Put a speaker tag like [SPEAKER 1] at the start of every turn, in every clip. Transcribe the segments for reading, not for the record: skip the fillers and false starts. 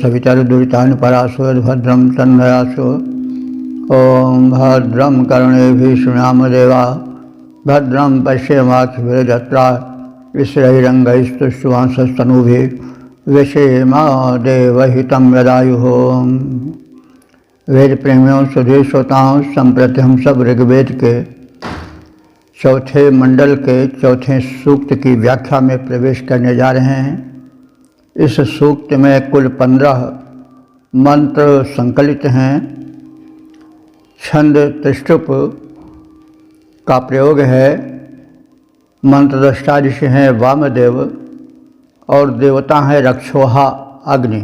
[SPEAKER 1] सवितर्दुरितानुपरासो भद्रं तन्मयासो। ॐ भद्रं कर्णेभिः शृणुयामदेवा भद्रं पश्येमाक्षभिर्यजत्रा विश्रैरङ्गैस्तुष्टुवांसस्तनूभिः व्यशेमा देवहितं यदायुः। वेद प्रेमियों सुधीर श्रोताओं, संप्रति हम सब ऋग्वेद के चौथे मंडल के चौथे सूक्त की व्याख्या में प्रवेश करने जा रहे हैं। इस सूक्त में कुल 15 मंत्र संकलित हैं। छंद त्रिष्टुप का प्रयोग है। मंत्रद्रष्टा ऋषि हैं वामदेव और देवता हैं रक्षोहा अग्नि।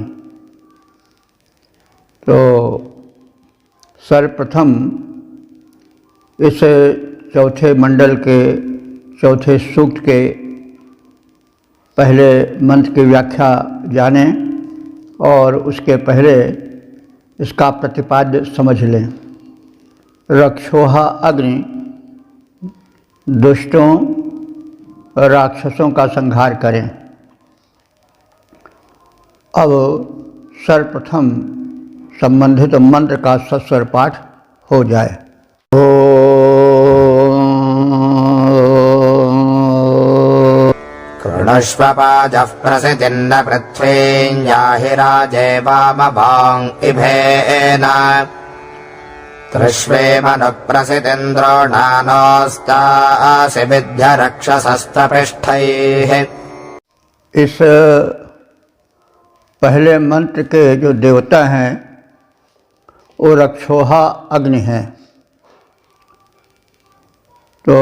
[SPEAKER 1] तो सर्वप्रथम इस चौथे मंडल के चौथे सूक्त के पहले मंत्र की व्याख्या जानें और उसके पहले इसका प्रतिपाद्य समझ लें। रक्षोहा अग्नि दुष्टों राक्षसों का संहार करें। अब सर्वप्रथम संबंधित मंत्र का सस्वर पाठ हो जाए।
[SPEAKER 2] कृणुष्वपाजः प्रसितिन्न पृथ्वीं याहि राजे वामभां इभेन तृष्वेमनुप्रसितिन्द्रो नानोस्तासि विद्य रक्षसस्तपृष्ठैः।
[SPEAKER 1] इस पहले मंत्र के जो देवता हैं वो रक्षोहा अग्नि हैं। तो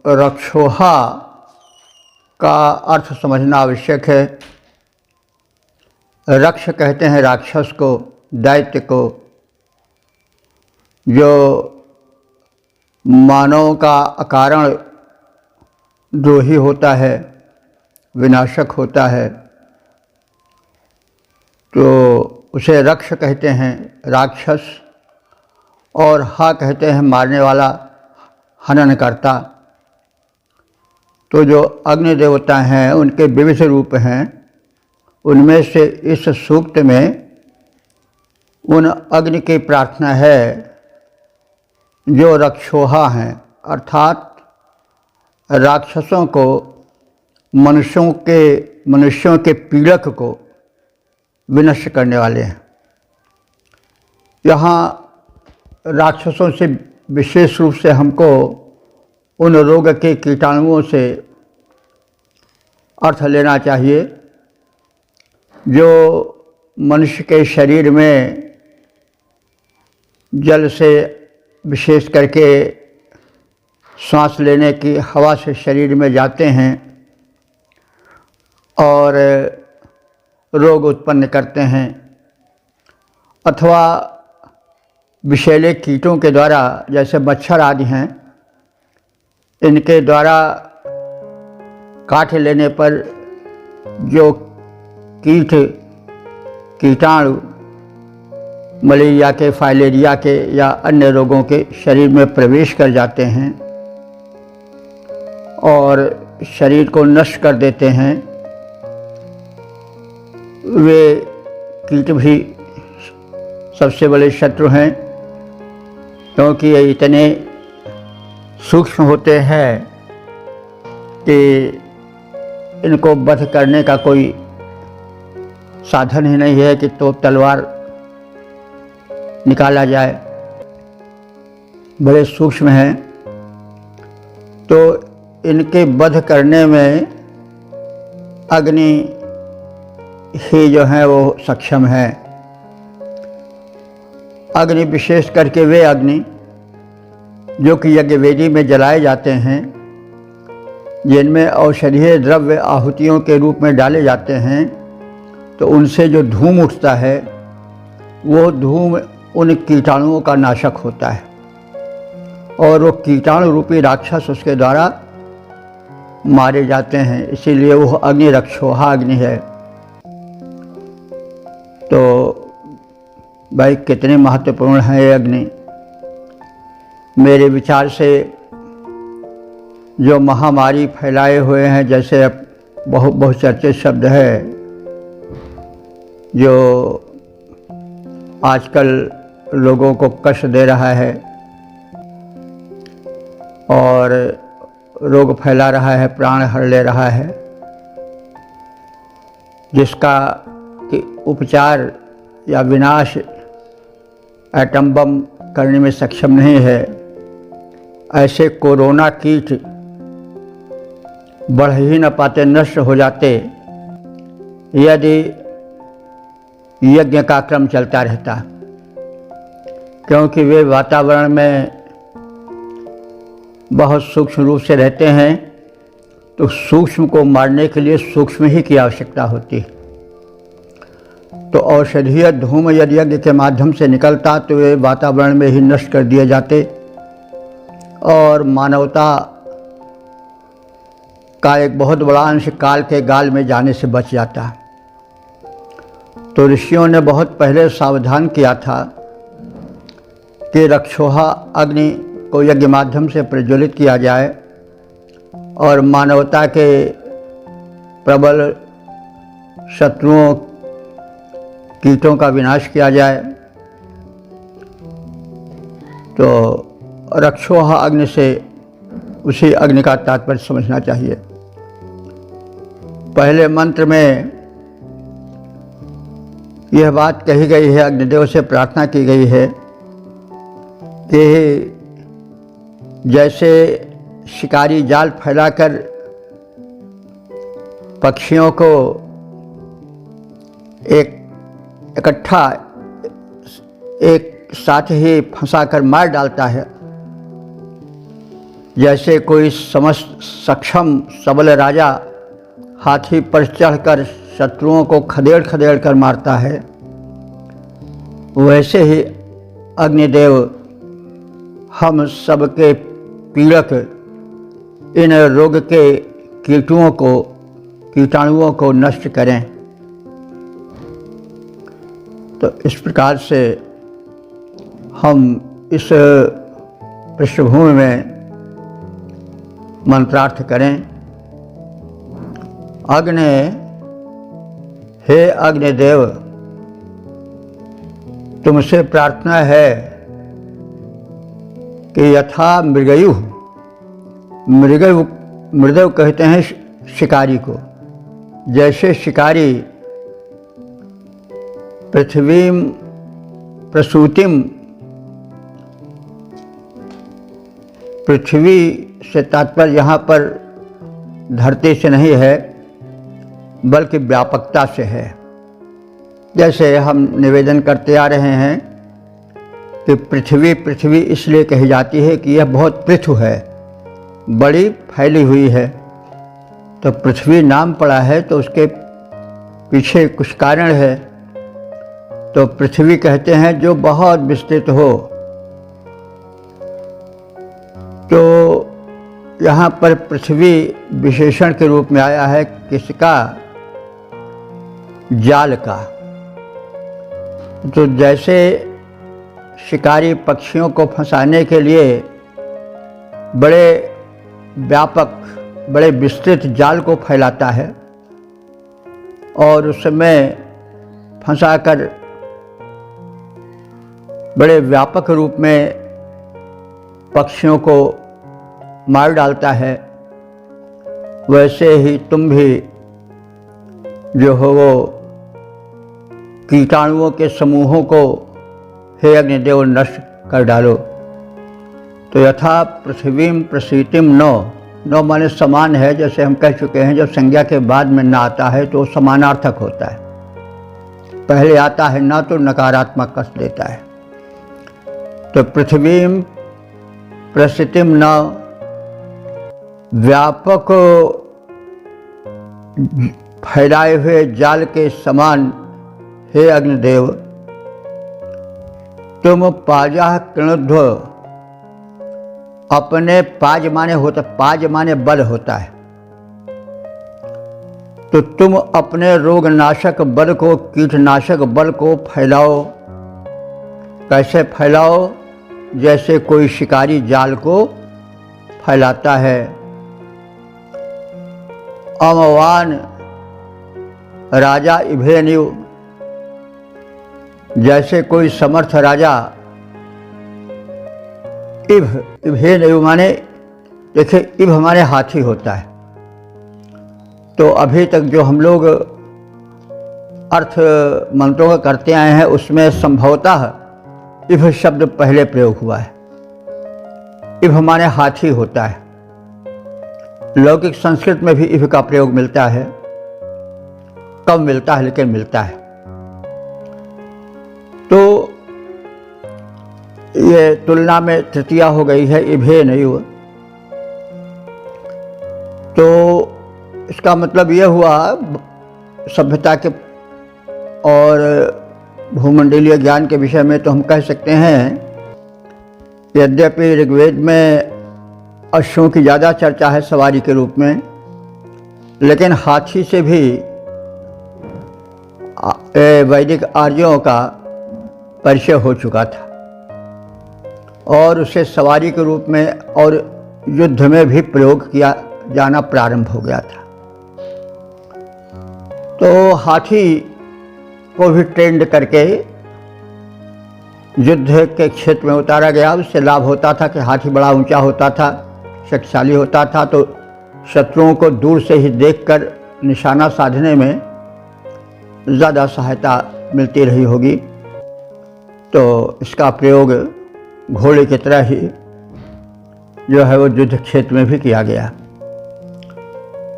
[SPEAKER 1] रक्षोहा का अर्थ समझना आवश्यक है। रक्ष कहते हैं राक्षस को, दैत्य को, जो मानव का अकारण द्रोही होता है, विनाशक होता है, तो उसे रक्ष कहते हैं राक्षस। और हा कहते हैं मारने वाला, हनन करता। तो जो अग्नि देवता हैं उनके विविध रूप हैं। उनमें से इस सूक्त में उन अग्नि की प्रार्थना है जो रक्षोहा हैं, अर्थात राक्षसों को, मनुष्यों के पीड़क को विनष्ट करने वाले हैं। यहाँ राक्षसों से विशेष रूप से हमको उन रोग के कीटाणुओं से अर्थ लेना चाहिए जो मनुष्य के शरीर में जल से, विशेष करके सांस लेने की हवा से शरीर में जाते हैं और रोग उत्पन्न करते हैं, अथवा विषैले कीटों के द्वारा, जैसे मच्छर आदि हैं, इनके द्वारा काट लेने पर जो कीटाणु मलेरिया के, फाइलेरिया के या अन्य रोगों के शरीर में प्रवेश कर जाते हैं और शरीर को नष्ट कर देते हैं, वे कीट भी सबसे बड़े शत्रु हैं, क्योंकि ये इतने सूक्ष्म होते हैं कि इनको वध करने का कोई साधन ही नहीं है कि तो तलवार निकाला जाए। बड़े सूक्ष्म हैं, तो इनके वध करने में अग्नि ही जो है वो सक्षम है। अग्नि विशेष करके वे अग्नि जो कि यज्ञ वेदी में जलाए जाते हैं, जिनमें औषधीय द्रव्य आहुतियों के रूप में डाले जाते हैं, तो उनसे जो धूम उठता है वो धूम उन कीटाणुओं का नाशक होता है और वो कीटाणु रूपी राक्षस उसके द्वारा मारे जाते हैं। इसीलिए वो अग्नि रक्षोहा अग्नि है। तो भाई कितने महत्वपूर्ण है ये अग्नि। मेरे विचार से जो महामारी फैलाए हुए हैं, जैसे अब बहुत चर्चित शब्द है जो आजकल लोगों को कष्ट दे रहा है और रोग फैला रहा है, प्राण हर ले रहा है, जिसका कि उपचार या विनाश एटम बम करने में सक्षम नहीं है, ऐसे कोरोना कीट बढ़ ही न पाते, नष्ट हो जाते यदि यज्ञ का क्रम चलता रहता, क्योंकि वे वातावरण में बहुत सूक्ष्म रूप से रहते हैं, तो सूक्ष्म को मारने के लिए सूक्ष्म ही की आवश्यकता होती है। तो औषधीय धूम यदि यज्ञ के माध्यम से निकलता तो वे वातावरण में ही नष्ट कर दिए जाते और मानवता का एक बहुत बड़ा अंश काल के गाल में जाने से बच जाता। तो ऋषियों ने बहुत पहले सावधान किया था कि रक्षोहा अग्नि को यज्ञ माध्यम से प्रज्वलित किया जाए और मानवता के प्रबल शत्रुओं कीटों का विनाश किया जाए। तो रक्षोहा अग्नि से उसी अग्नि का तात्पर्य समझना चाहिए। पहले मंत्र में यह बात कही गई है, अग्निदेव से प्रार्थना की गई है कि जैसे शिकारी जाल फैलाकर पक्षियों को एक इकट्ठा एक साथ ही फंसाकर मार डालता है, जैसे कोई समस्त सक्षम सबल राजा हाथी पर चढ़कर शत्रुओं को खदेड़ खदेड़ कर मारता है, वैसे ही अग्निदेव हम सबके पीड़क इन रोग के कीटाणुओं को नष्ट करें। तो इस प्रकार से हम इस पृष्ठभूमि में मंत्रार्थ करें। अग्नि, हे अग्निदेव, तुमसे प्रार्थना है कि यथा मृगयु कहते हैं शिकारी को, जैसे शिकारी पृथ्वीं प्रसूतिम, पृथ्वी से तात्पर्य यहाँ पर धरती से नहीं है बल्कि व्यापकता से है। जैसे हम निवेदन करते आ रहे हैं कि पृथ्वी इसलिए कही जाती है कि यह बहुत पृथु है, बड़ी फैली हुई है। तो पृथ्वी नाम पड़ा है तो उसके पीछे कुछ कारण है। तो पृथ्वी कहते हैं जो बहुत विस्तृत हो। तो यहाँ पर पृथ्वी विशेषण के रूप में आया है किसका? जाल का। तो जैसे शिकारी पक्षियों को फंसाने के लिए बड़े व्यापक, बड़े विस्तृत जाल को फैलाता है और उसमें फंसाकर बड़े व्यापक रूप में पक्षियों को मार डालता है, वैसे ही तुम भी जो हो वो कीटाणुओं के समूहों को हे अग्निदेव नष्ट कर डालो। तो यथा पृथ्वीं प्रसीतिम नो माने समान है, जैसे हम कह चुके हैं जब संज्ञा के बाद में ना आता है तो समानार्थक होता है। पहले आता है ना तो नकारात्मक कष्ट देता है। तो पृथ्वीं प्रसितिम न, व्यापक फैलाए हुए जाल के समान हे अग्निदेव, तुम पाजा कृणध्व, अपने पाज माने बल होता है। तो तुम अपने रोगनाशक बल को, कीटनाशक बल को फैलाओ। कैसे फैलाओ? जैसे कोई शिकारी जाल को फैलाता है। अमवान राजा इभेन्यु, जैसे कोई समर्थ राजा इभे नहीं माने, देखिए इभ हमारे हाथी होता है। तो अभी तक जो हम लोग अर्थ मंत्रों का करते आए हैं उसमें संभवतः इभ शब्द पहले प्रयोग हुआ है। इभ हमारे हाथी होता है। लौकिक संस्कृत में भी इभ का प्रयोग मिलता है, कम मिलता है लेकिन मिलता है। तो ये तुलना में तृतीया हो गई है, इभे नहीं हुआ। तो इसका मतलब यह हुआ सभ्यता के और भूमंडलीय ज्ञान के विषय में तो हम कह सकते हैं, यद्यपि ऋग्वेद में अश्वों की ज़्यादा चर्चा है सवारी के रूप में, लेकिन हाथी से भी वैदिक आर्यों का परिचय हो चुका था और उसे सवारी के रूप में और युद्ध में भी प्रयोग किया जाना प्रारंभ हो गया था। तो हाथी को भी ट्रेंड करके युद्ध के क्षेत्र में उतारा गया। उससे लाभ होता था कि हाथी बड़ा ऊंचा होता था, शक्तिशाली होता था, तो शत्रुओं को दूर से ही देखकर निशाना साधने में ज़्यादा सहायता मिलती रही होगी। तो इसका प्रयोग घोड़े की तरह ही जो है वो युद्ध क्षेत्र में भी किया गया।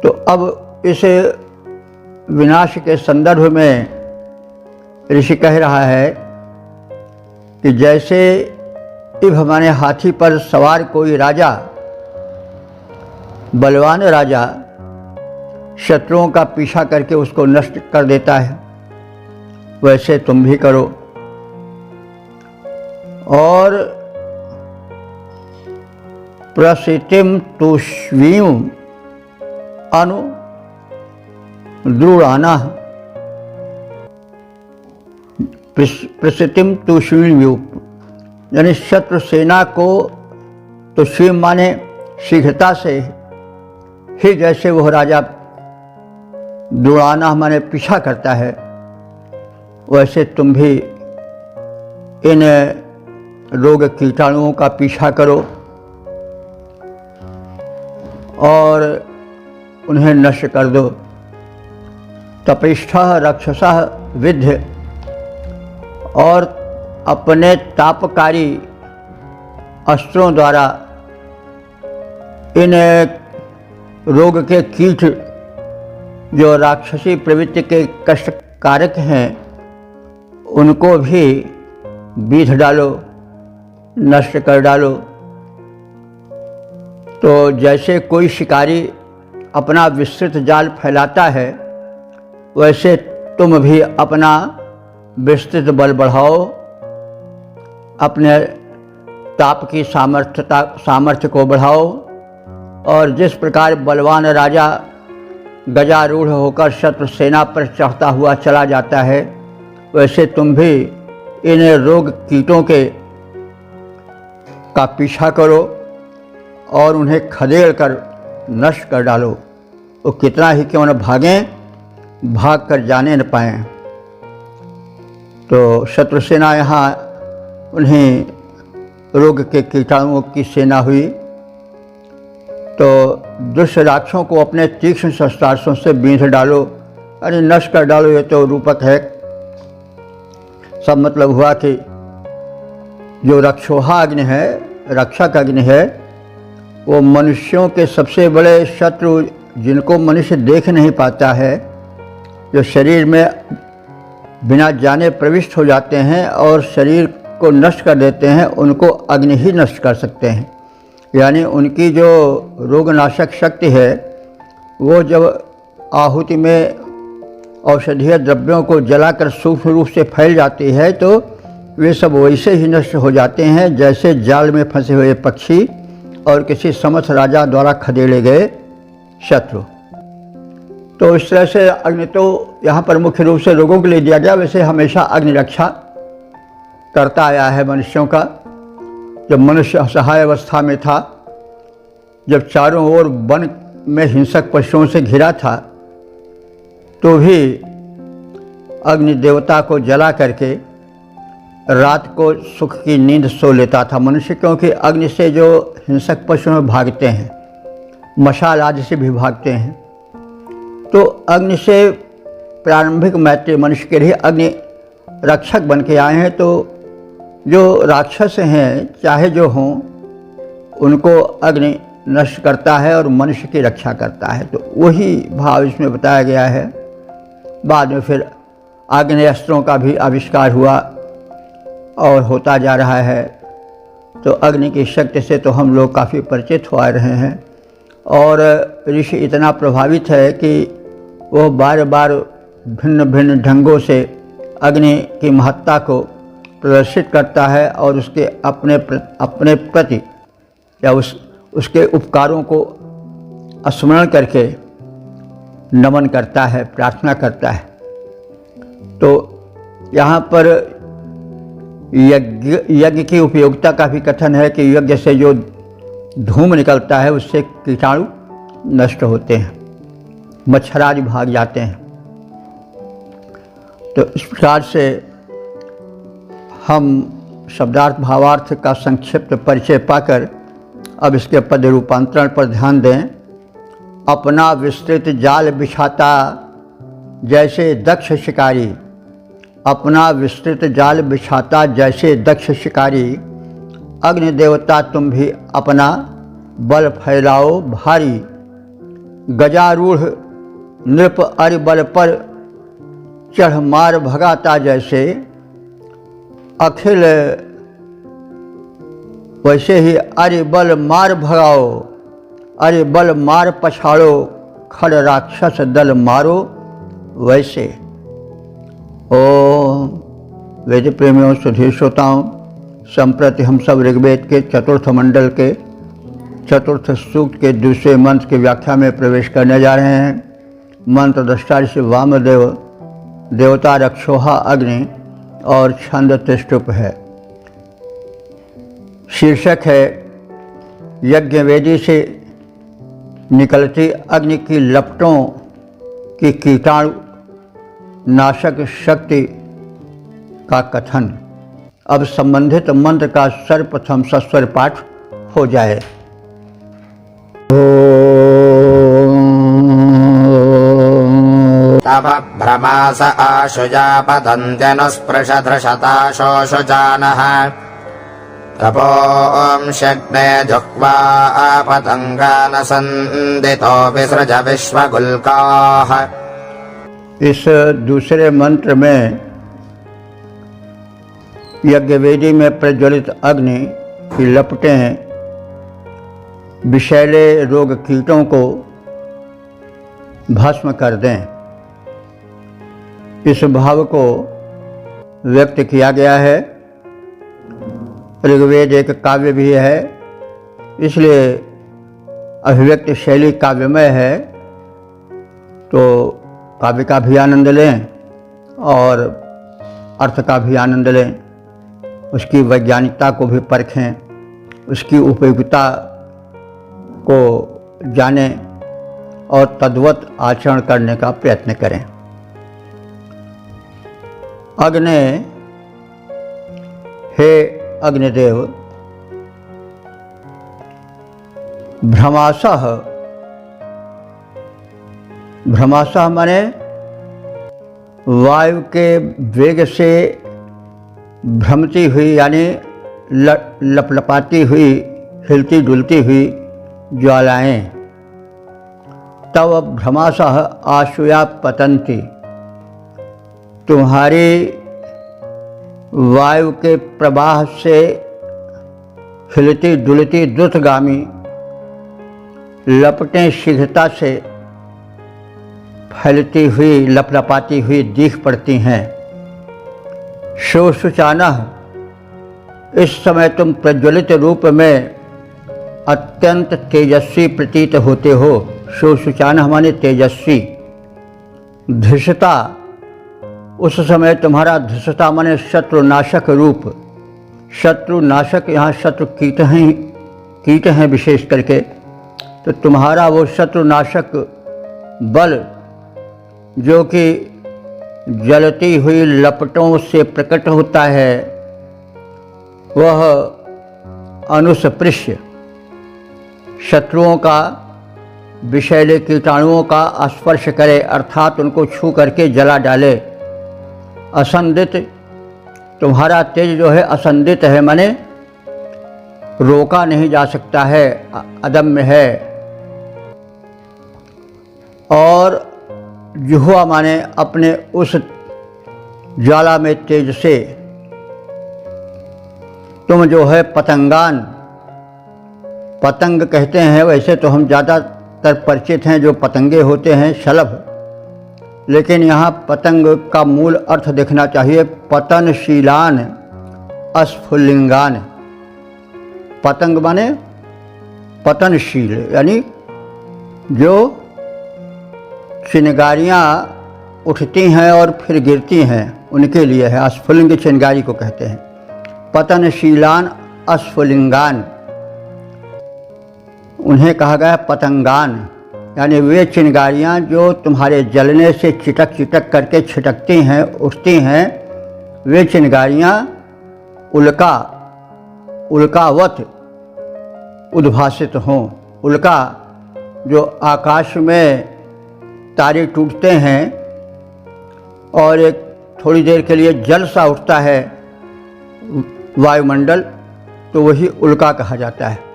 [SPEAKER 1] तो अब इस विनाश के संदर्भ में ऋषि कह रहा है कि जैसे इभ हमारे हाथी पर सवार कोई राजा, बलवान राजा शत्रुओं का पीछा करके उसको नष्ट कर देता है, वैसे तुम भी करो। और प्रसितिम तुष्वीम अनु द्रुड़ाना, प्रसितिम तुष्वीम, यानी शत्रु सेना को तुष्वीम माने शीघ्रता से ही जैसे वह राजा दुड़ाना माने पीछा करता है, वैसे तुम भी इन रोग कीटाणुओं का पीछा करो और उन्हें नष्ट कर दो। तपृष्ठः रक्षसः विद्ध, और अपने तापकारी अस्त्रों द्वारा इन रोग के कीट जो राक्षसी प्रवृत्ति के कष्टकारक हैं उनको भी बीध डालो, नष्ट कर डालो। तो जैसे कोई शिकारी अपना विस्तृत जाल फैलाता है, वैसे तुम भी अपना विस्तृत बल बढ़ाओ, अपने ताप की सामर्थ्य को बढ़ाओ। और जिस प्रकार बलवान राजा गजारूढ़ होकर शत्रु सेना पर चढ़ता हुआ चला जाता है, वैसे तुम भी इन रोग कीटों का पीछा करो और उन्हें खदेड़ कर नष्ट कर डालो। वो कितना ही क्यों न भागें, भाग कर जाने न पाएं। तो शत्रु सेना यहाँ उन्हें रोग के कीटाणुओं की सेना हुई। तो दुष्ट राक्षसों को अपने तीक्ष्ण शस्त्रास्त्रों से बींध डालो, अरे नष्ट कर डालो। ये तो रूपक है। सब मतलब हुआ कि जो रक्षोहा अग्नि है, रक्षक अग्नि है, वो मनुष्यों के सबसे बड़े शत्रु जिनको मनुष्य देख नहीं पाता है, जो शरीर में बिना जाने प्रविष्ट हो जाते हैं और शरीर को नष्ट कर देते हैं, उनको अग्नि ही नष्ट कर सकते हैं। यानी उनकी जो रोगनाशक शक्ति है वो जब आहुति में औषधीय द्रव्यों को जलाकर सूक्ष्म रूप से फैल जाती है तो वे सब वैसे ही नष्ट हो जाते हैं जैसे जाल में फंसे हुए पक्षी और किसी समर्थ राजा द्वारा खदेड़े गए शत्रु। तो इस तरह से अग्नि तो यहाँ पर मुख्य रूप से रोगों के लिए दिया गया। वैसे हमेशा अग्नि रक्षा करता आया है मनुष्यों का। जब मनुष्य असहाय अवस्था में था, जब चारों ओर वन में हिंसक पशुओं से घिरा था, तो भी अग्नि देवता को जला करके रात को सुख की नींद सो लेता था मनुष्य, क्योंकि अग्नि से जो हिंसक पशु भागते हैं, मशाल आदि से भी भागते हैं, तो अग्नि से प्रारंभिक मैत्री मनुष्य के लिए अग्नि रक्षक बन के आए हैं। तो जो राक्षस हैं चाहे जो हों, उनको अग्नि नष्ट करता है और मनुष्य की रक्षा करता है। तो वही भाव इसमें बताया गया है। बाद में फिर आग्नेयास्त्रों का भी आविष्कार हुआ और होता जा रहा है। तो अग्नि की शक्ति से तो हम लोग काफ़ी परिचित हो रहे हैं, और ऋषि इतना प्रभावित है कि वो बार बार भिन्न भिन्न ढंगों से अग्नि की महत्ता को प्रदर्शित करता है और उसके अपने प्रति या उसके उपकारों को स्मरण करके नमन करता है, प्रार्थना करता है। तो यहाँ पर यज्ञ की उपयोगिता का भी कथन है कि यज्ञ से जो धूम निकलता है उससे कीटाणु नष्ट होते हैं, मच्छर आदि भाग जाते हैं। तो इस प्रकार से हम शब्दार्थ भावार्थ का संक्षिप्त परिचय पाकर अब इसके पद रूपांतरण पर ध्यान दें। अपना विस्तृत जाल बिछाता जैसे दक्ष शिकारी, अपना विस्तृत जाल बिछाता जैसे दक्ष शिकारी, अग्नि देवता तुम भी अपना बल फैलाओ भारी, गजारूढ़ नृप अरि बल पर चढ़ मार भगाता जैसे, अखिल वैसे ही अरि बल मार भगाओ, अरि बल मार पछाड़ो, खड़ राक्षस दल मारो वैसे। ओम वेद प्रेमियों सुधीर श्रोताओं, संप्रति हम सब ऋग्वेद के चतुर्थ मंडल के चतुर्थ सूक्त के दूसरे मंत्र की व्याख्या में प्रवेश करने जा रहे हैं। मंत्र दृष्टा ऋषि वामदेव, देवता रक्षोहा अग्नि और छंद त्रिष्टुप है। शीर्षक है यज्ञ वेदी से निकलती अग्नि की लपटों की कीटाणु नाशक शक्ति का कथन। अब संबंधित मंत्र का सर्वप्रथम सस्वर पाठ हो जाए।
[SPEAKER 2] तव भ्रमास आशुजा पतन्त्यनुस्पृशधृशताशोषुजानः, तपों शग्ने जुह्वा पतङ्गानसन्दितो विसृज विश्वगुल्काः।
[SPEAKER 1] इस दूसरे मंत्र में यज्ञवेदी में प्रज्वलित अग्नि की लपटें विषैले रोग कीटों को भस्म कर दें, इस भाव को व्यक्त किया गया है। ऋग्वेद एक काव्य भी है, इसलिए अभिव्यक्ति शैली काव्यमय है। तो काव्य का भी आनंद लें और अर्थ का भी आनंद लें, उसकी वैज्ञानिकता को भी परखें, उसकी उपयोगिता को जानें और तद्वत आचरण करने का प्रयत्न करें। अग्नि, हे अग्निदेव, भ्रमासः, भ्रमासः माने वायु के वेग से भ्रमती हुई यानी लपलपाती हुई, हिलती डुलती हुई ज्वालाएं। तव भ्रमासः आशुया पतन्ति, तुम्हारी वायु के प्रवाह से हिलती डुलती द्रुतगामी लपटें शीघ्रता से फैलती हुई लपलपाती हुई दिख पड़ती हैं। शोषुचानः, इस समय तुम प्रज्वलित रूप में अत्यंत तेजस्वी प्रतीत होते हो। शोषुचानः माने तेजस्वी। धृषता, उस समय तुम्हारा धृषता माने शत्रुनाशक रूप। शत्रुनाशक, यहाँ शत्रु कीट हैं विशेष करके, तो तुम्हारा वो शत्रुनाशक बल जो कि जलती हुई लपटों से प्रकट होता है, वह अनुस्पृश्य शत्रुओं का, विषैले कीटाणुओं का स्पर्श करे, अर्थात उनको छू करके जला डाले। असंदित, तुम्हारा तेज जो है असंदित है, माने रोका नहीं जा सकता है, अदम्य है। और जुहुआ माने अपने उस ज्वाला में तेज से तुम जो है पतंगान, पतंग कहते हैं, वैसे तो हम ज़्यादातर परिचित हैं जो पतंगे होते हैं शलभ, लेकिन यहाँ पतंग का मूल अर्थ देखना चाहिए। पतनशीलान अस्फुलिंगान, पतंग माने पतनशील, यानी जो चिनगारियाँ उठती हैं और फिर गिरती हैं, उनके लिए है। अस्फुलिंग चिनगारी को कहते हैं। पतनशीलान अस्फुलिंगान, उन्हें कहा गया पतंगान, यानी वे चिनगारियाँ जो तुम्हारे जलने से चिटक चिटक करके छिटकती हैं, उठती हैं, वे चिनगारियाँ उल्कावत उद्भासित हों। उल्का जो आकाश में तारे टूटते हैं और एक थोड़ी देर के लिए जल सा उठता है वायुमंडल, तो वही उल्का कहा जाता है।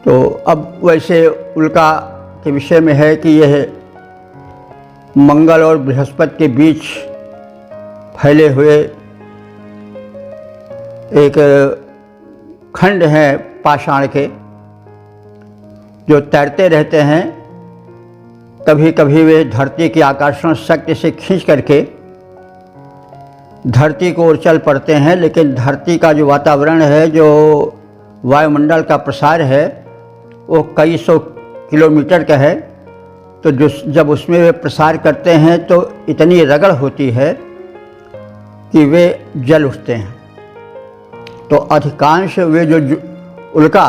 [SPEAKER 1] तो अब वैसे उल्का के विषय में है कि यह मंगल और बृहस्पति के बीच फैले हुए एक खंड हैं पाषाण के, जो तैरते रहते हैं। कभी कभी वे धरती की आकर्षण शक्ति से खींच करके धरती को ओर चल पड़ते हैं, लेकिन धरती का जो वातावरण है, जो वायुमंडल का प्रसार है, वो कई सौ किलोमीटर का है। तो जब उसमें वे प्रसार करते हैं तो इतनी रगड़ होती है कि वे जल उठते हैं। तो अधिकांश वे जो उल्का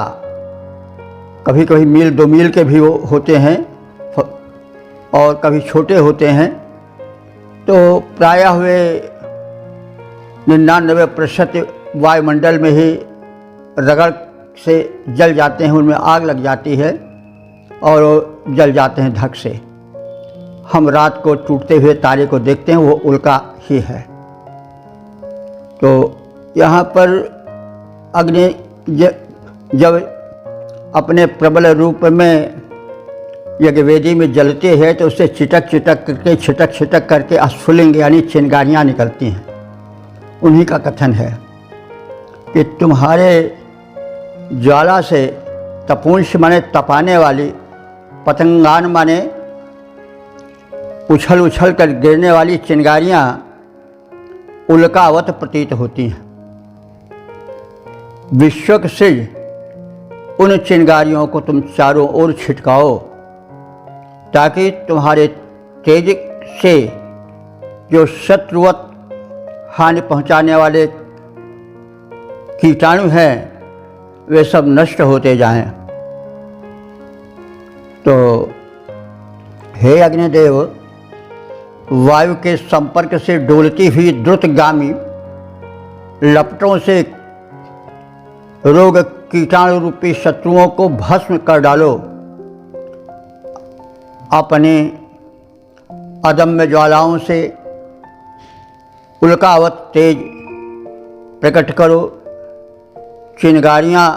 [SPEAKER 1] कभी कभी मील 2 मील के भी होते हैं और कभी छोटे होते हैं। तो प्रायः वे 99% वायुमंडल में ही रगड़ से जल जाते हैं, उनमें आग लग जाती है और जल जाते हैं धक से। हम रात को टूटते हुए तारे को देखते हैं, वो उल्का ही है। तो यहाँ पर अग्नि जब अपने प्रबल रूप में यज्ञवेदी में जलते हैं तो उससे छिटक करके अस्फुलिंग यानी चिंगारियाँ निकलती हैं। उन्हीं का कथन है कि तुम्हारे ज्वाला से तपुंश माने तपाने वाली, पतंगान माने उछल उछल कर गिरने वाली चिंगारियाँ उल्कावत प्रतीत होती हैं। विश्वक से उन चिंगारियों को तुम चारों ओर छिटकाओ, ताकि तुम्हारे तेज से जो शत्रुवत हानि पहुंचाने वाले कीटाणु हैं वे सब नष्ट होते जाएं। तो हे अग्निदेव, वायु के संपर्क से डोलती हुई द्रुतगामी लपटों से रोग कीटाणु रूपी शत्रुओं को भस्म कर डालो। अपने अदम्य ज्वालाओं से उल्कावत तेज प्रकट करो, चिंगारियाँ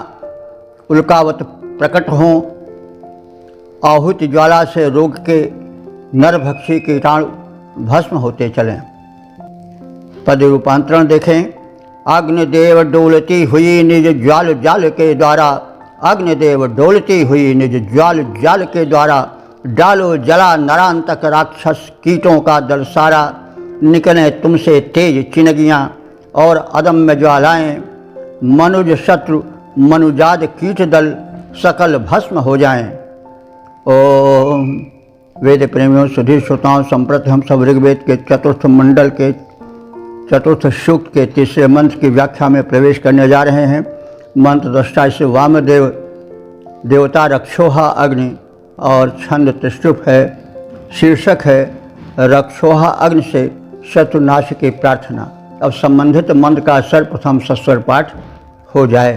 [SPEAKER 1] उल्कावत प्रकट हों। आहुति ज्वाला से रोग के नरभक्षी कीटाणु भस्म होते चलें। पद रूपांतरण देखें। अग्निदेव डोलती हुई निज ज्वाल जाल के द्वारा, अग्निदेव डोलती हुई निज ज्वाल जाल के द्वारा, डालो जला नरांतक राक्षस कीटों का दल सारा, निकले तुमसे तेज चिनगियाँ और अदम्य ज्वालाएँ, मनुज शत्रु मनुजाद कीट दल सकल भस्म हो जाएं। ओम। वेद प्रेमियों, सुधीर श्रोताओं, संप्रति हम सब ऋग्वेद के चतुर्थ मंडल के चतुर्थ सूक्त के तीसरे मंत्र की व्याख्या में प्रवेश करने जा रहे हैं। मंत्र दृष्टा से वामदेव देवता रक्षोहा अग्नि और छंद त्रिष्टुप है। शीर्षक है रक्षोहा अग्नि से शत्रुनाश की प्रार्थना। अब संबंधित मंत्र का सर्वप्रथम सस्वर पाठ हो जाए।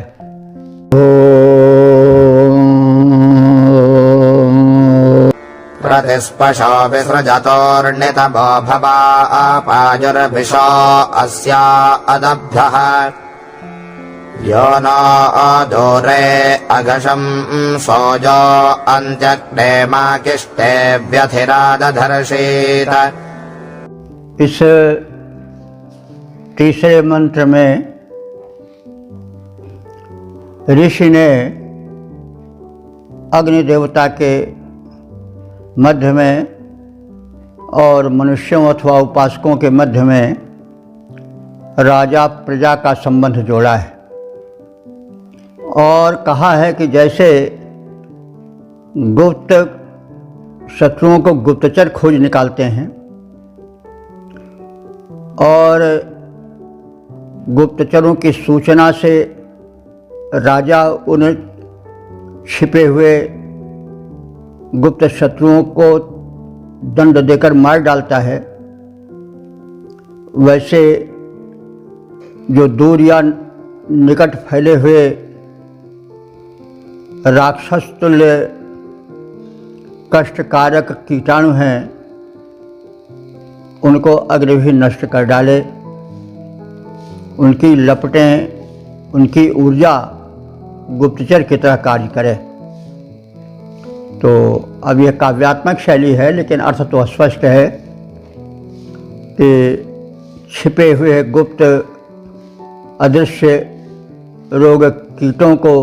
[SPEAKER 2] प्रतिस्पशो विसृजतोर्नितमो भवा पाजुर्भिषो अस्या अदभ्यः यो न दूरे अघशं सोजो अन्त्यग्ने माकिष्टे व्यथिरादधर्षेत।
[SPEAKER 1] इस तीसरे मंत्र में ऋषि ने अग्नि देवता के मध्य में और मनुष्यों अथवा उपासकों के मध्य में राजा प्रजा का संबंध जोड़ा है और कहा है कि जैसे गुप्त शत्रुओं को गुप्तचर खोज निकालते हैं और गुप्तचरों की सूचना से राजा उन छिपे हुए गुप्त शत्रुओं को दंड देकर मार डालता है, वैसे जो दूर या निकट फैले हुए राक्षस तुल्य कष्टकारक कीटाणु हैं उनको अग्नि भी नष्ट कर डाले, उनकी लपटें, उनकी ऊर्जा गुप्तचर की तरह कार्य करे। तो अब यह काव्यात्मक शैली है लेकिन अर्थ तो स्पष्ट है कि छिपे हुए गुप्त अदृश्य रोग कीटों को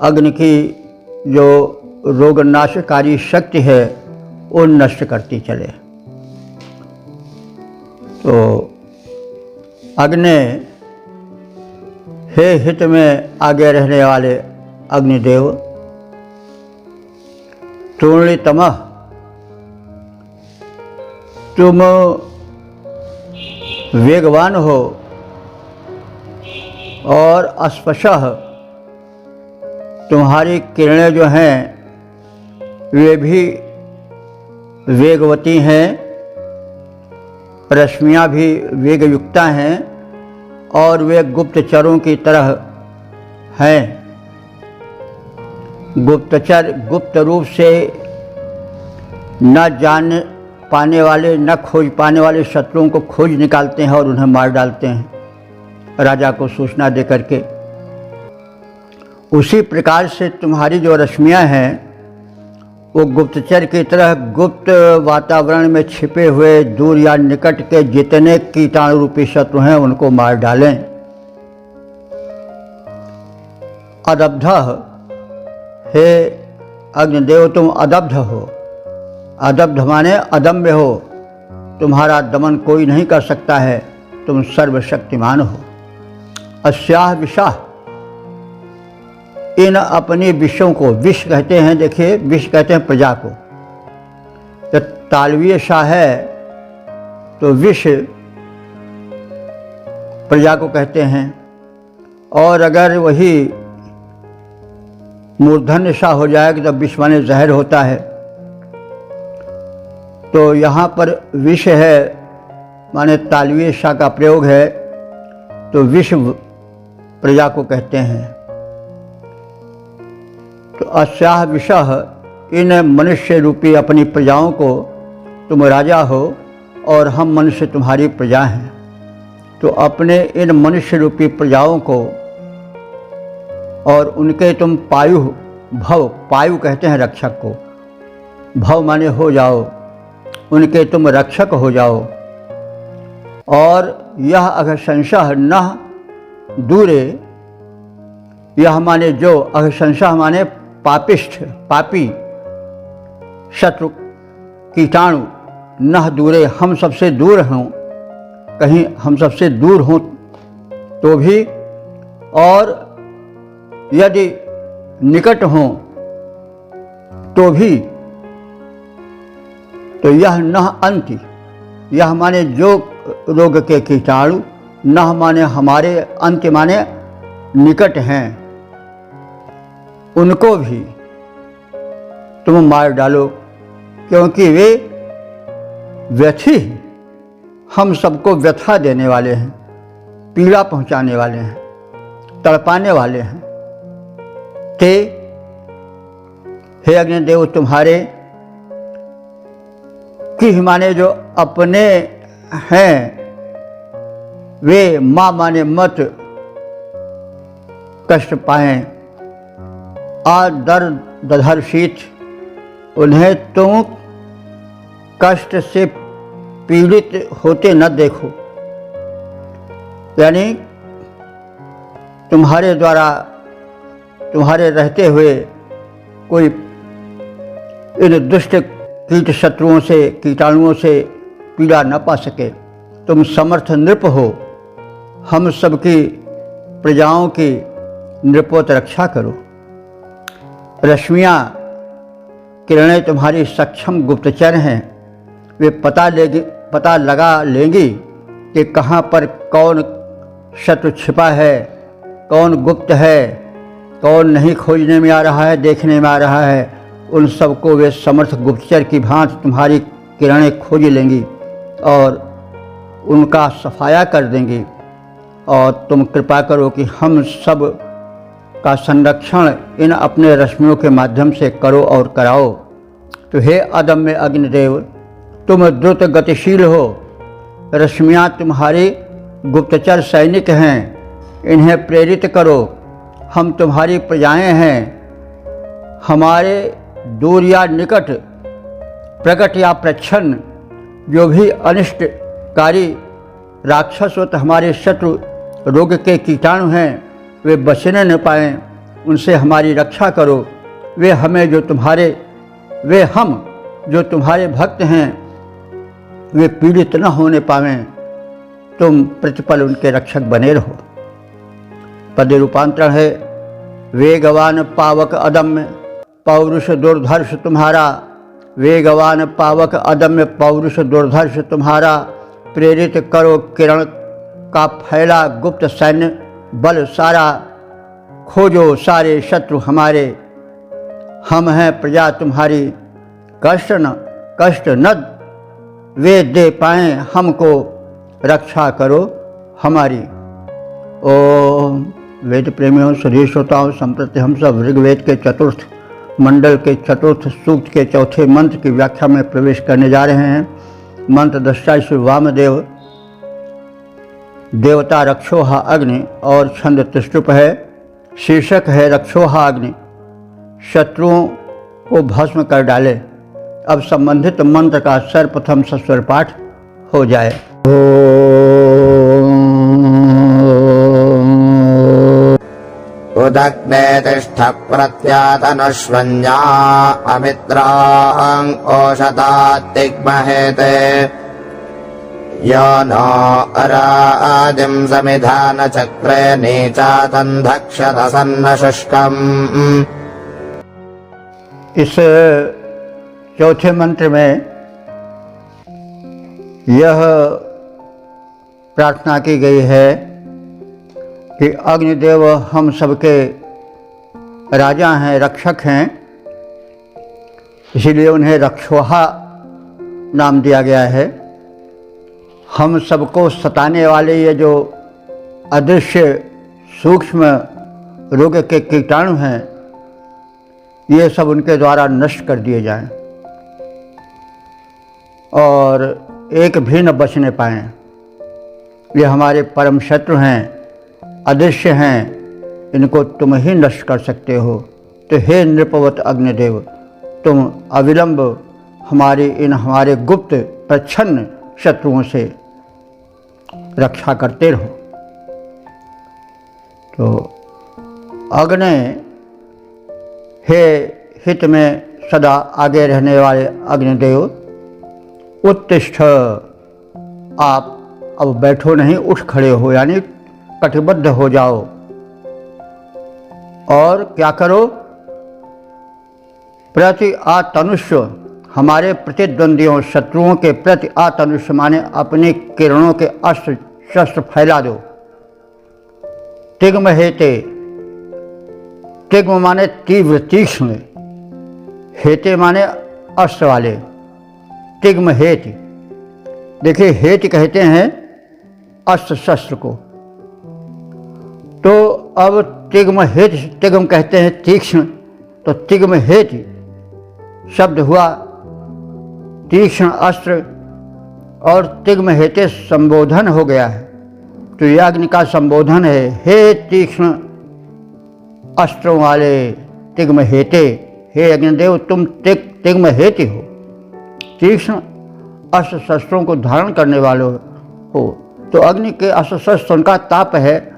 [SPEAKER 1] अग्नि की जो रोगनाशकारी शक्ति है वो नष्ट करती चले। तो अग्नि, हे हित में आगे रहने वाले अग्निदेव, तूर्णितमः, तुम वेगवान हो और अस्पशः तुम्हारी किरणें जो हैं वे भी वेगवती हैं, रश्मियाँ भी वेगयुक्ता हैं और वे गुप्तचरों की तरह हैं। गुप्तचर गुप्त रूप से न जान पाने वाले, न खोज पाने वाले शत्रुओं को खोज निकालते हैं और उन्हें मार डालते हैं राजा को सूचना दे करके। उसी प्रकार से तुम्हारी जो रश्मियाँ हैं वो गुप्तचर की तरह गुप्त वातावरण में छिपे हुए दूर या निकट के जितने कीटाणु रूपी शत्रु हैं उनको मार डालें। अदब्धः, हे अग्निदेव तुम अदब्ध हो। अदब्ध माने अदम्य हो, तुम्हारा दमन कोई नहीं कर सकता है, तुम सर्वशक्तिमान हो। अस्याह विषाह, इन अपने विषयों को, विष कहते हैं, देखिए विष कहते हैं प्रजा को। तो तालवीय शाह है तो विष प्रजा को कहते हैं, और अगर वही मूर्धन्य शाह हो जाएगा तो विष माने जहर होता है। तो यहाँ पर विष है माने तालवीय शाह का प्रयोग है, तो विष प्रजा को कहते हैं। तो अस्याह विषः, इन मनुष्य रूपी अपनी प्रजाओं को तुम राजा हो और हम मनुष्य तुम्हारी प्रजा हैं। तो अपने इन मनुष्य रूपी प्रजाओं को और उनके तुम पायु भव, पायु कहते हैं रक्षक को, भव माने हो जाओ, उनके तुम रक्षक हो जाओ। और यह अघशंसः नः दूरे, यह माने जो, अघशंसः माने पापिष्ठ, पापी, शत्रु, कीटाणु, नह दूरे, हम सबसे दूर हों, कहीं हम सबसे दूर हों तो भी, और यदि निकट हों तो भी। तो यह नह अंति, यह माने जो रोग के कीटाणु, नह माने हमारे, अंत्य माने निकट हैं, उनको भी तुम मार डालो, क्योंकि वे व्यथी हम सबको व्यथा देने वाले हैं, पीड़ा पहुंचाने वाले हैं, तड़पाने वाले हैं। ते हे अग्निदेव तुम्हारे कि माने जो अपने हैं वे माँ माने मत कष्ट पाएं। आदर दधर शीत, उन्हें तुम कष्ट से पीड़ित होते न देखो। यानी तुम्हारे द्वारा, तुम्हारे रहते हुए कोई इन दुष्ट कीट शत्रुओं से, कीटाणुओं से पीड़ा न पा सके। तुम समर्थ नृप हो, हम सबकी प्रजाओं की नृपोत रक्षा करो। रश्मियाँ किरणें तुम्हारी सक्षम गुप्तचर हैं, वे पता लगा लेंगी कि कहाँ पर कौन शत्रु छिपा है, कौन गुप्त है, कौन नहीं खोजने में आ रहा है, देखने में आ रहा है। उन सबको वे समर्थ गुप्तचर की भांति तुम्हारी किरणें खोज लेंगी और उनका सफाया कर देंगी। और तुम कृपा करो कि हम सब का संरक्षण इन अपने रश्मियों के माध्यम से करो और कराओ। तो हे अदम्य अग्निदेव, तुम द्रुत गतिशील हो, रश्मियाँ तुम्हारी गुप्तचर सैनिक हैं, इन्हें प्रेरित करो। हम तुम्हारी प्रजाएं हैं, हमारे दूर या निकट, प्रकट या प्रच्छन्न जो भी अनिष्टकारी राक्षस व हमारे शत्रु रोग के कीटाणु हैं वे बचने न पाएं, उनसे हमारी रक्षा करो। वे हम जो तुम्हारे भक्त हैं वे पीड़ित न होने पावें। तुम प्रतिपल उनके रक्षक बने रहो। पद रूपांतरण है वेगवान पावक अदम्य पौरुष दुर्धर्ष तुम्हारा। वेगवान पावक अदम्य पौरुष दुर्धर्ष तुम्हारा। प्रेरित करो किरण का फैला गुप्त सैन्य बल सारा। खोजो सारे शत्रु हमारे, हम हैं प्रजा तुम्हारी। कष्ट न वे दे पाएं हमको, रक्षा करो हमारी। ओम वेद प्रेमियों, सभी श्रोताओं, संप्रति हम सब ऋग्वेद के चतुर्थ मंडल के चतुर्थ सूक्त के चौथे मंत्र की व्याख्या में प्रवेश करने जा रहे हैं। मंत्र दृष्टा श्री वामदेव, देवता रक्षोहा अग्नि और छंद त्रिष्टुप है। शीर्षक है रक्षोहा अग्नि, शत्रुओं को भस्म कर डाले। अब संबंधित मंत्र का सर्वप्रथम सस्वर पाठ हो जाए।
[SPEAKER 2] उदग्ने तिष्ठ प्रत्यातनुष्वन्या अमित्रां ओषधात्तिग्महेते। यो नो अरादिं समिधान चक्रे नीचातन्धक्षत सन्न शुष्कम्।
[SPEAKER 1] इस चौथे मंत्र में यह प्रार्थना की गई है कि अग्निदेव हम सबके राजा हैं, रक्षक हैं, इसीलिए उन्हें रक्षोहा नाम दिया गया है। हम सबको सताने वाले ये जो अदृश्य सूक्ष्म रोग के कीटाणु हैं ये सब उनके द्वारा नष्ट कर दिए जाएं और एक भी न बचने पाएं। ये हमारे परम शत्रु हैं, अदृश्य हैं, इनको तुम ही नष्ट कर सकते हो। तो हे नृपवत अग्निदेव, तुम अविलंब हमारे गुप्त प्रच्छन्न शत्रुओं से रक्षा करते रहो। तो अग्नि, हे हित में सदा आगे रहने वाले अग्निदेव, उत्तिष्ठ, आप अब बैठो नहीं, उठ खड़े हो, यानी कटिबद्ध हो जाओ। और क्या करो? प्रति आतनुष्य, हमारे प्रतिद्वंदियों शत्रुओं के प्रति आतनुष्य माने अपनी किरणों के अस्त्र शस्त्र फैला दो। तिग्म हेते, तिग्म माने तीव्र तीक्ष्ण, हेते माने अस्त्र वाले, तिग्म हेत देखिए, हेत कहते हैं अस्त्र शस्त्र को, तो अब तिग्म हेत, तिग्म कहते हैं तीक्ष्ण, तो तिग्म हेत शब्द हुआ तीक्ष्ण अस्त्र, और तिग्म हेते संबोधन हो गया है। तो यह अग्नि का संबोधन है, हे तीक्ष्ण अस्त्रों वाले तिग्म हेते, हे अग्निदेव तुम तिग्म हेति हो, तीक्ष्ण अस्त्र शस्त्रों को धारण करने वाले हो। तो अग्नि के अस्त्र शस्त्र उनका ताप है,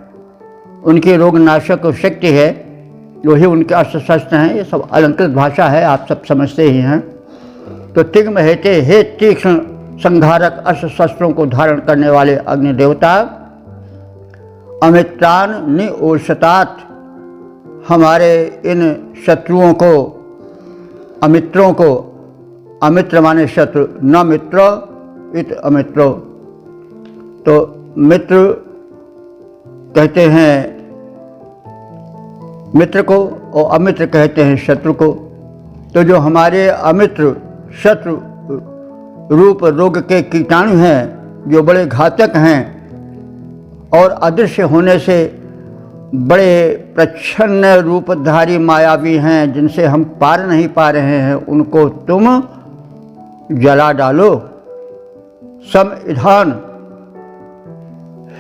[SPEAKER 1] उनकी रोगनाशक शक्ति है, वही उनके अस्त्र शस्त्र हैं। ये सब अलंकृत भाषा है, आप सब समझते ही हैं। तो तिग्म हेते, हे तीक्ष्ण संघारक अस्त्र शस्त्रों को धारण करने वाले अग्नि देवता, अमित्रान निओषतात, हमारे इन शत्रुओं को, अमित्रों को, अमित्र माने शत्रु, न मित्रो इत अमित्रो, तो मित्र कहते हैं मित्र को और अमित्र कहते हैं शत्रु को। तो जो हमारे अमित्र शत्रु रूप रोग के कीटाणु हैं, जो बड़े घातक हैं और अदृश्य होने से बड़े प्रच्छन्न रूपधारी मायावी हैं, जिनसे हम पार नहीं पा रहे हैं, उनको तुम जला डालो। समइधान,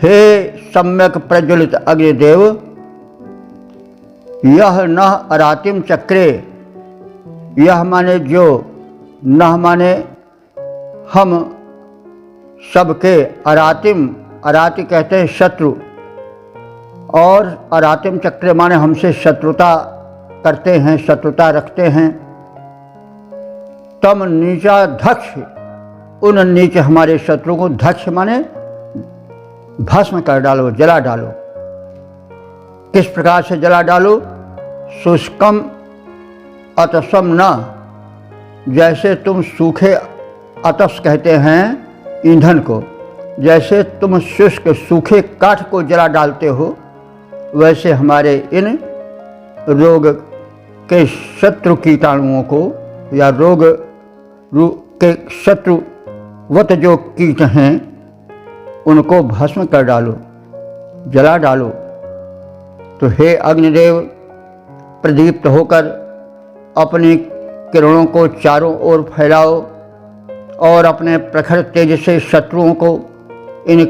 [SPEAKER 1] हे सम्यक प्रज्वलित अग्निदेव, यह नः अरातिम चक्रे, यह माने जो, नः माने हम सबके, अरातिम, अराति कहते हैं शत्रु, और अरातिम चक्र माने हमसे शत्रुता करते हैं, शत्रुता रखते हैं। तम नीचा धक्ष, उन नीचे हमारे शत्रु को, धक्ष माने भस्म कर डालो, जला डालो। किस प्रकार से जला डालो? शुष्कम अतसम न, जैसे तुम सूखे, अतस कहते हैं ईंधन को, जैसे तुम शुष्क सूखे काठ को जला डालते हो, वैसे हमारे इन रोग के शत्रु कीटाणुओं को, या रोग के शत्रुवत जो कीट हैं, उनको भस्म कर डालो, जला डालो। तो हे अग्निदेव, प्रदीप्त होकर अपनी किरणों को चारों ओर फैलाओ और अपने प्रखर तेज से शत्रुओं को, इन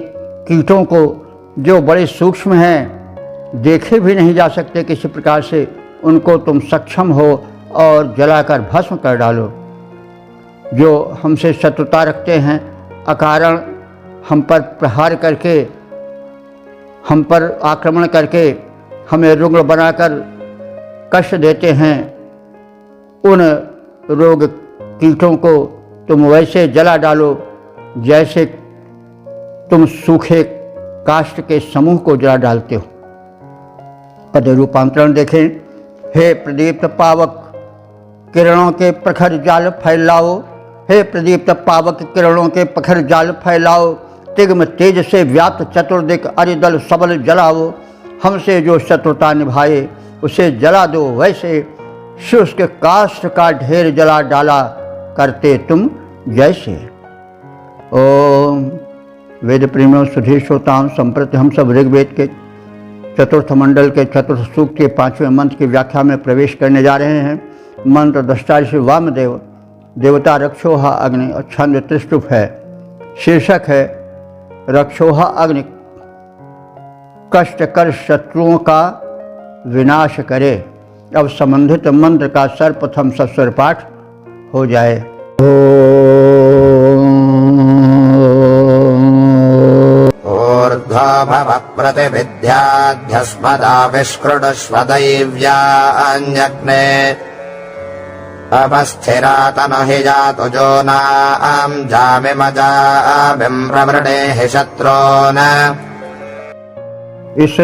[SPEAKER 1] कीटों को जो बड़े सूक्ष्म हैं, देखे भी नहीं जा सकते किसी प्रकार से, उनको तुम सक्षम हो और जलाकर भस्म कर डालो। जो हमसे शत्रुता रखते हैं, अकारण हम पर प्रहार करके, हम पर आक्रमण करके, हमें रुग्ण बनाकर कष्ट देते हैं, उन रोग कीटों को तुम वैसे जला डालो जैसे तुम सूखे काष्ठ के समूह को जला डालते हो। पद रूपांतरण देखें, हे प्रदीप्त पावक किरणों के प्रखर जाल फैलाओ, हे प्रदीप्त पावक किरणों के प्रखर जाल फैलाओ, तिग्म तेज से व्याप्त चतुर्दिक अरिदल सबल जलाओ। हमसे जो शत्रुता निभाए उसे जला दो, वैसे शुष्क काष्ठ का ढेर जला डाला करते तुम जैसे। ओम वेद प्रेमियों, सुधीर श्रोताओं, संप्रति हम सब ऋग्वेद के चतुर्थ मंडल के चतुर्थ सूक्त के 5वें मंत्र की व्याख्या में प्रवेश करने जा रहे हैं। मंत्र दृष्टा श्री वामदेव, देवता रक्षोहा अग्नि और छंद त्रिष्टुप है। शीर्षक है रक्षोहा अग्नि कष्ट कर शत्रुओं का विनाश करे। अब संबंधित मंत्र का सर्वप्रथम सस्वर पाठ हो जाए।
[SPEAKER 2] भव प्रतिविद्याध्यस्मदा विष्कृडस्व दैव्यान्यग्ने अपस्थिरातन हि जातु जोनां जामिमजामिं प्रवृणेहि शत्रून्।
[SPEAKER 1] इस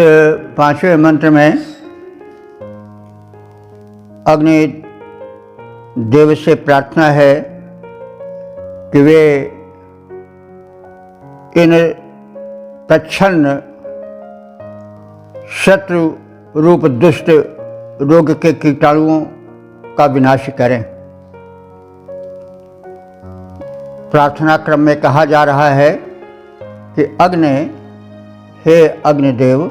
[SPEAKER 1] 5वें मंत्र में अग्नि देव से प्रार्थना है कि वे इन प्रच्छन्न शत्रु रूप दुष्ट रोग के कीटाणुओं का विनाश करें। प्रार्थना क्रम में कहा जा रहा है कि अग्नि, हे अग्निदेव,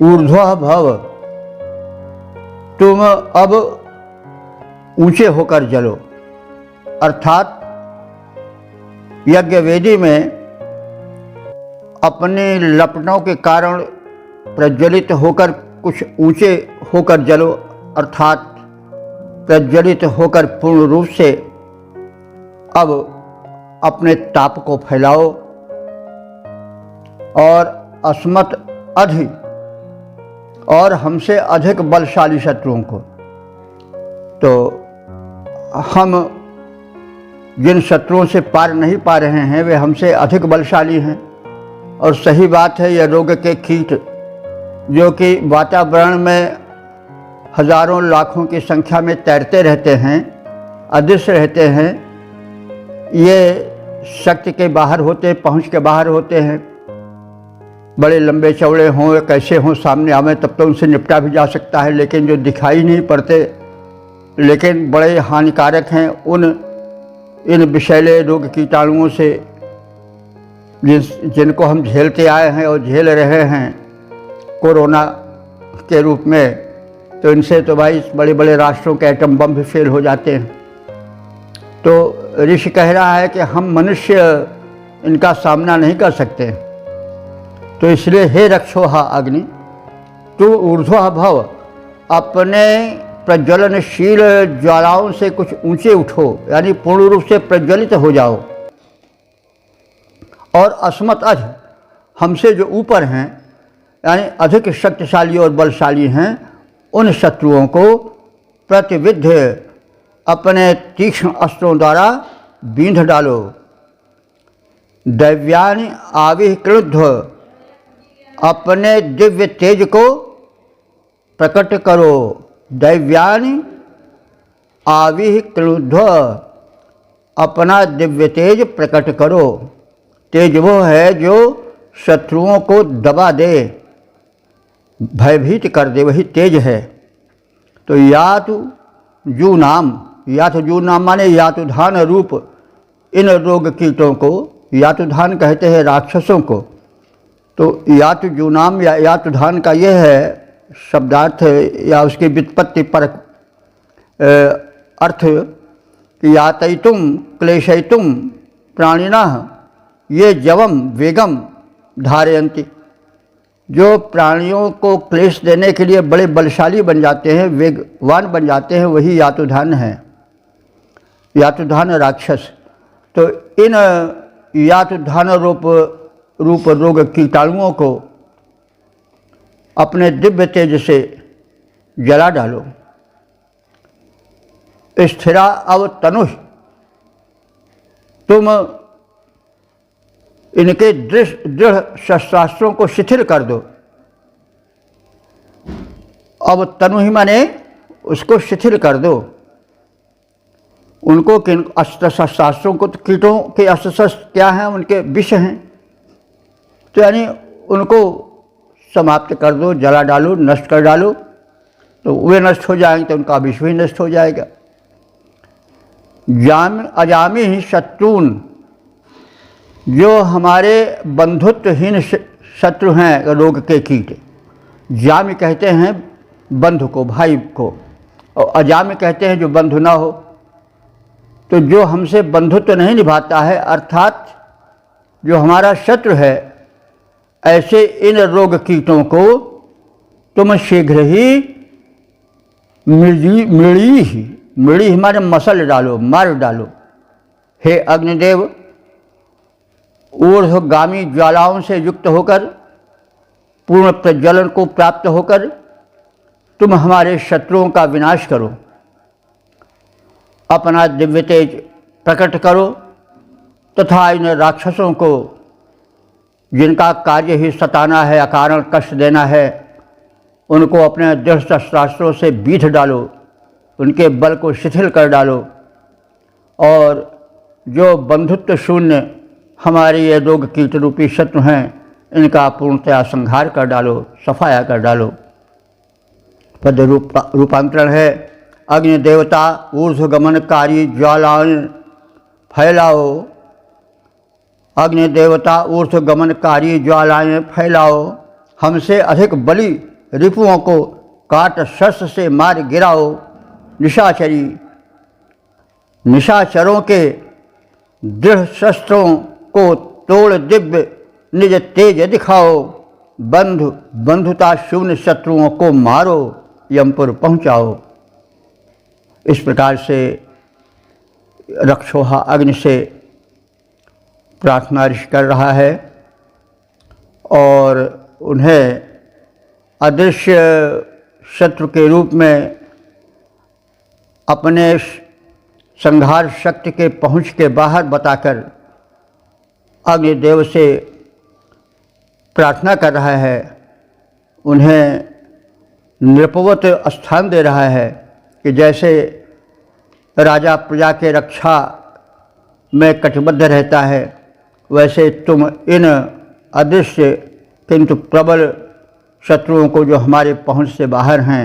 [SPEAKER 1] ऊर्ध्वः भव, तुम अब ऊंचे होकर जलो। अर्थात यज्ञवेदी में अपने लपटों के कारण प्रज्वलित होकर कुछ ऊंचे होकर जलो, अर्थात प्रज्वलित होकर पूर्ण रूप से अब अपने ताप को फैलाओ और अस्मत् अधिक और हमसे अधिक बलशाली शत्रुओं को। तो हम जिन शत्रुओं से पार नहीं पा रहे हैं वे हमसे अधिक बलशाली हैं। और सही बात है, यह रोग के कीट जो कि वातावरण में हजारों लाखों की संख्या में तैरते रहते हैं, अदृश्य रहते हैं, ये शक्ति के बाहर होते, पहुंच के बाहर होते हैं। बड़े लंबे चौड़े हों या कैसे हों, सामने आवे तब तो उनसे निपटा भी जा सकता है, लेकिन जो दिखाई नहीं पड़ते लेकिन बड़े हानिकारक हैं, इन विषैले रोग कीटाणुओं से जिनको हम झेलते आए हैं और झेल रहे हैं कोरोना के रूप में, तो इनसे तो भाई बड़े बड़े राष्ट्रों के एटम बम भी फेल हो जाते हैं। तो ऋषि कह रहा है कि हम मनुष्य इनका सामना नहीं कर सकते। तो इसलिए हे रक्षोहा अग्नि, तू ऊर्ध्वः भव, अपने प्रज्वलनशील ज्वालाओं से कुछ ऊंचे उठो, यानी पूर्ण रूप से प्रज्वलित हो जाओ। और अस्मत् अध, हमसे जो ऊपर हैं यानी अधिक शक्तिशाली और बलशाली हैं, उन शत्रुओं को प्रतिविध अपने तीक्ष्ण अस्त्रों द्वारा बींध डालो। दैव्यानि आविः क्रुद्ध, अपने दिव्य तेज को प्रकट करो। दैव्यानि आविः क्रुद्ध, अपना दिव्य तेज प्रकट करो। तेज वो है जो शत्रुओं को दबा दे, भयभीत कर दे, वही तेज है। तो यातु नाम माने यातुधान रूप इन रोग कीटों को, यातुधान कहते हैं राक्षसों को। तो यातुनाम या यातुधान का यह है शब्दार्थ या उसकी व्युत्पत्ति पर अर्थ कि यातयितुम क्लेशयितुम प्राणिनः ये जवम वेगम धारयन्ति, जो प्राणियों को क्लेश देने के लिए बड़े बलशाली बन जाते हैं, वेगवान बन जाते हैं, वही यातुधान है, यातुधान राक्षस। तो इन यातुधान रूप रोग कीटाणुओं को अपने दिव्य तेज से जला डालो। स्थिरा अवतनु, तुम इनके दृढ़ शस्त्रास्त्रों को शिथिल कर दो। अब तनु ही माने उसको शिथिल कर दो। उनको किन अस्त्र शस्त्रास्त्रों को, तो कीटों के अस्त्र शस्त्र क्या हैं, उनके विष हैं, तो यानी उनको समाप्त कर दो, जला डालो, नष्ट कर डालो। तो वे नष्ट हो जाएंगे तो उनका विष भी नष्ट हो जाएगा। अजामी ही शत्रुन, जो हमारे बंधुत्वहीन शत्रु हैं रोग के कीट। जामी कहते हैं बंधु को, भाई को, और अजामी कहते हैं जो बंधु ना हो। तो जो हमसे बंधुत्व नहीं निभाता है, अर्थात जो हमारा शत्रु है, ऐसे इन रोग कीटों को तुम शीघ्र ही मृड़ी हमारे मसल डालो, मार डालो। हे अग्निदेव, ऊर्ध्वगामी ज्वालाओं से युक्त होकर, पूर्ण प्रज्वलन को प्राप्त होकर तुम हमारे शत्रुओं का विनाश करो। अपना दिव्य तेज प्रकट करो तथा इन राक्षसों को, जिनका कार्य ही सताना है, अकारण कष्ट देना है, उनको अपने दृढ़ शस्त्रास्त्रों से बीध डालो, उनके बल को शिथिल कर डालो। और जो बंधुत्व शून्य हमारे ये रोग कीट रूपी शत्रु हैं, इनका पूर्णतया संहार कर डालो, सफाया कर डालो। पद रूपांतरण है अग्नि देवता ऊर्ध्वगमनकारी ज्वालान फैलाओ, अग्नि देवता ऊर्ध्वगमनकारी ज्वालाएं फैलाओ, हमसे अधिक बली रिपुओं को काट शस्त्र से मार गिराओ। निशाचरों के दृढ़ शस्त्रों को तोड़ दिव्य निज तेज दिखाओ। बंधुता शून्य शत्रुओं को मारो, यमपुर पहुँचाओ। इस प्रकार से रक्षोहा अग्नि से प्रार्थना ऋषि कर रहा है और उन्हें अदृश्य शत्रु के रूप में अपने संहार शक्ति के पहुँच के बाहर बताकर अग्निदेव से प्रार्थना कर रहा है। उन्हें नृपवत स्थान दे रहा है कि जैसे राजा प्रजा के रक्षा में कटिबद्ध रहता है, वैसे तुम इन अदृश्य किंतु प्रबल शत्रुओं को जो हमारे पहुंच से बाहर हैं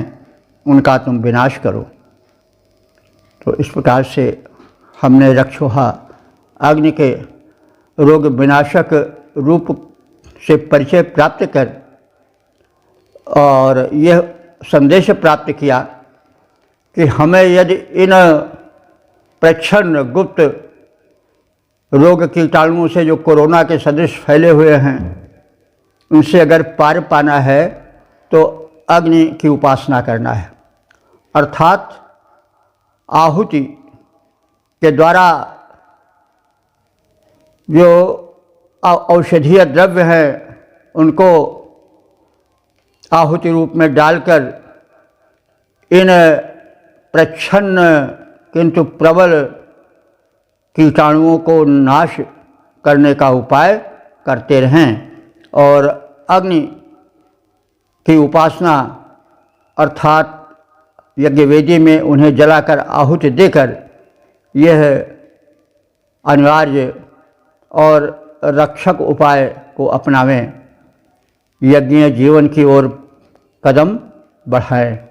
[SPEAKER 1] उनका तुम विनाश करो। तो इस प्रकार से हमने रक्षोहा अग्नि के रोग विनाशक रूप से परिचय प्राप्त कर और यह संदेश प्राप्त किया कि हमें यदि इन प्रच्छन्न गुप्त रोग कीटाणुओं से जो कोरोना के सदृश फैले हुए हैं उनसे अगर पार पाना है तो अग्नि की उपासना करना है, अर्थात आहुति के द्वारा जो औषधीय द्रव्य हैं उनको आहुति रूप में डालकर इन प्रच्छन्न किंतु प्रबल कीटाणुओं को नाश करने का उपाय करते रहें और अग्नि की उपासना अर्थात यज्ञवेदी में उन्हें जलाकर आहुति देकर यह अनिवार्य और रक्षक उपाय को अपनावें, यज्ञीय जीवन की ओर कदम बढ़ाएं।